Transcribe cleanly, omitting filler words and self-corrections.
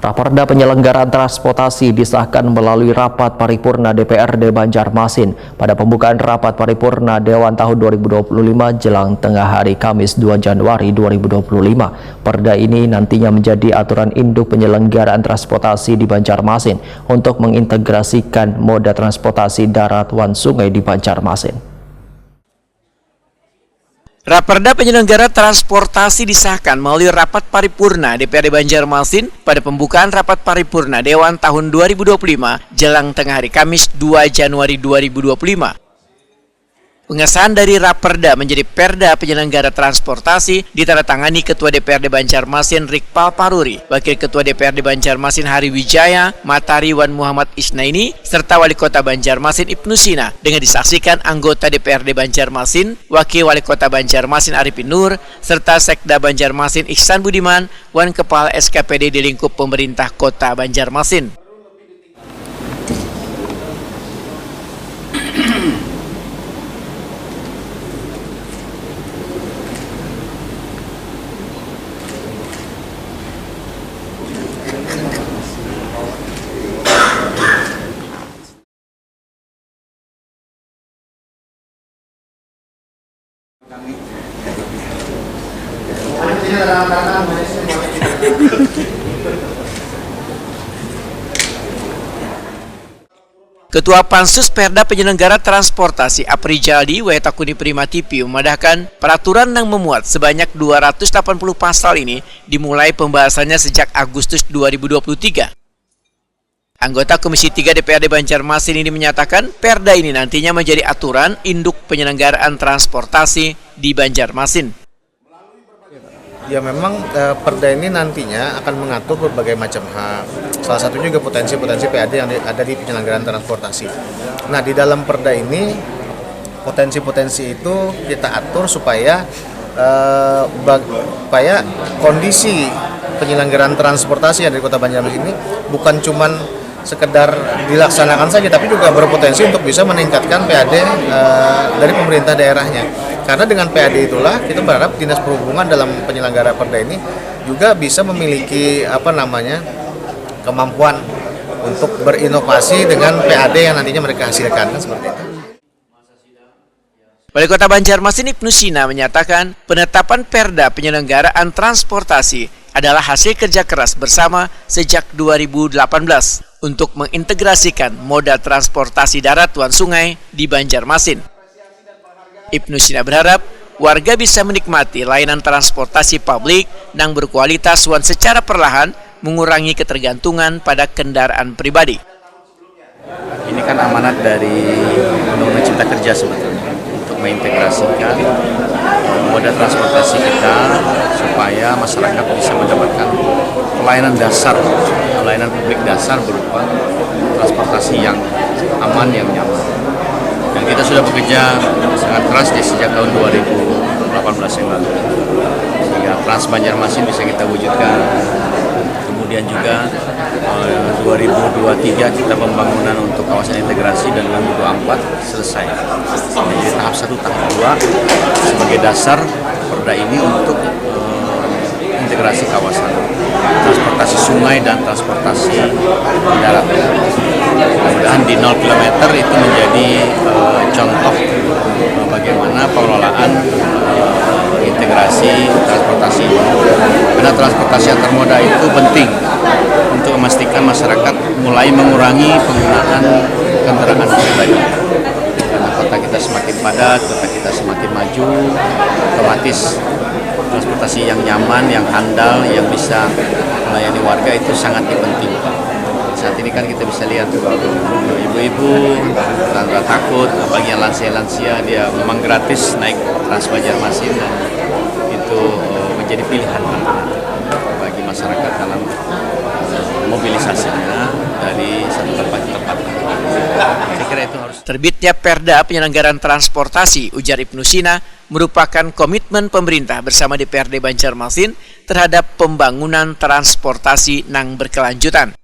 Raperda penyelenggaraan transportasi disahkan melalui rapat paripurna DPRD Banjarmasin pada pembukaan rapat paripurna Dewan tahun 2025 jelang tengah hari Kamis 2 Januari 2025. Perda ini nantinya menjadi aturan induk penyelenggaraan transportasi di Banjarmasin untuk mengintegrasikan moda transportasi darat wan sungai di Banjarmasin. Raperda penyelenggara transportasi disahkan melalui rapat paripurna DPRD Banjarmasin pada pembukaan rapat paripurna Dewan tahun 2025 jelang tengah hari Kamis 2 Januari 2025. Pengesahan dari Raperda menjadi Perda penyelenggara transportasi ditandatangani Ketua DPRD Banjarmasin Rikpal Paruri, Wakil Ketua DPRD Banjarmasin Hari Wijaya, Matari Wan Muhammad Isnaini, serta Wali Kota Banjarmasin Ibnu Sina, dengan disaksikan anggota DPRD Banjarmasin, Wakil Wali Kota Banjarmasin Arifin Nur, serta Sekda Banjarmasin Ihsan Budiman, Wan Kepala SKPD di lingkup pemerintah Kota Banjarmasin. Ketua Pansus Perda Penyelenggara Transportasi Apri Jaldi Wetakuni Prima TV memadahkan peraturan yang memuat sebanyak 280 pasal ini dimulai pembahasannya sejak Agustus 2023. Anggota Komisi 3 DPRD Banjarmasin ini menyatakan Perda ini nantinya menjadi aturan induk penyelenggaraan transportasi di Banjarmasin. Ya memang Perda ini nantinya akan mengatur berbagai macam hal. Salah satunya juga potensi-potensi PAD yang ada di penyelenggaraan transportasi. Nah di dalam Perda ini potensi-potensi itu kita atur supaya kondisi penyelenggaraan transportasi yang dari Kota Banjarmasin ini bukan cuman sekedar dilaksanakan saja, tapi juga berpotensi untuk bisa meningkatkan PAD dari pemerintah daerahnya. Karena dengan PAD itulah kita berharap Dinas Perhubungan dalam penyelenggara Perda ini juga bisa memiliki kemampuan untuk berinovasi dengan PAD yang nantinya mereka hasilkan, kan seperti itu. Wali Kota Banjarmasin Ibnu Sina menyatakan penetapan Perda penyelenggaraan transportasi adalah hasil kerja keras bersama sejak 2018 untuk mengintegrasikan moda transportasi darat wan sungai di Banjarmasin. Ibnu Sina berharap warga bisa menikmati layanan transportasi publik yang berkualitas wan secara perlahan mengurangi ketergantungan pada kendaraan pribadi. Ini kan amanat dari Undang-Undang Cipta Kerja sebetulnya untuk mengintegrasikan moda transportasi kita supaya masyarakat bisa mendapatkan pelayanan dasar, pelayanan publik dasar berupa transportasi yang aman, yang nyaman. Dan kita sudah bekerja sangat keras sejak tahun 2018 yang lalu. Sehingga Trans Banjarmasin bisa kita wujudkan. Kemudian juga 2023 kita pembangunan untuk kawasan integrasi dan 2024 selesai. Jadi tahap 1, tahap 2 sebagai dasar Perda ini untuk integrasi kawasan transportasi sungai dan transportasi darat. Mudah-mudahan di 0 km itu menjadi contoh bagaimana pengelolaan integrasi transportasi. Karena transportasi antar moda itu penting untuk memastikan masyarakat mulai mengurangi penggunaan kendaraan pribadi. Karena kota kita semakin padat, kota kita semakin maju, otomatis transportasi yang nyaman, yang handal, yang bisa melayani warga itu sangat penting. Saat ini kan kita bisa lihat ibu-ibu tanpa takut, bagi yang lansia-lansia dia memang gratis naik Trans Banjarmasin dan itu menjadi pilihan bagi masyarakat dalam mobilisasinya dari satu tempat ke tempat. Saya kira itu harus. Terbitnya Perda penyelenggaraan transportasi, ujar Ibnu Sina, merupakan komitmen pemerintah bersama DPRD Banjarmasin terhadap pembangunan transportasi yang berkelanjutan.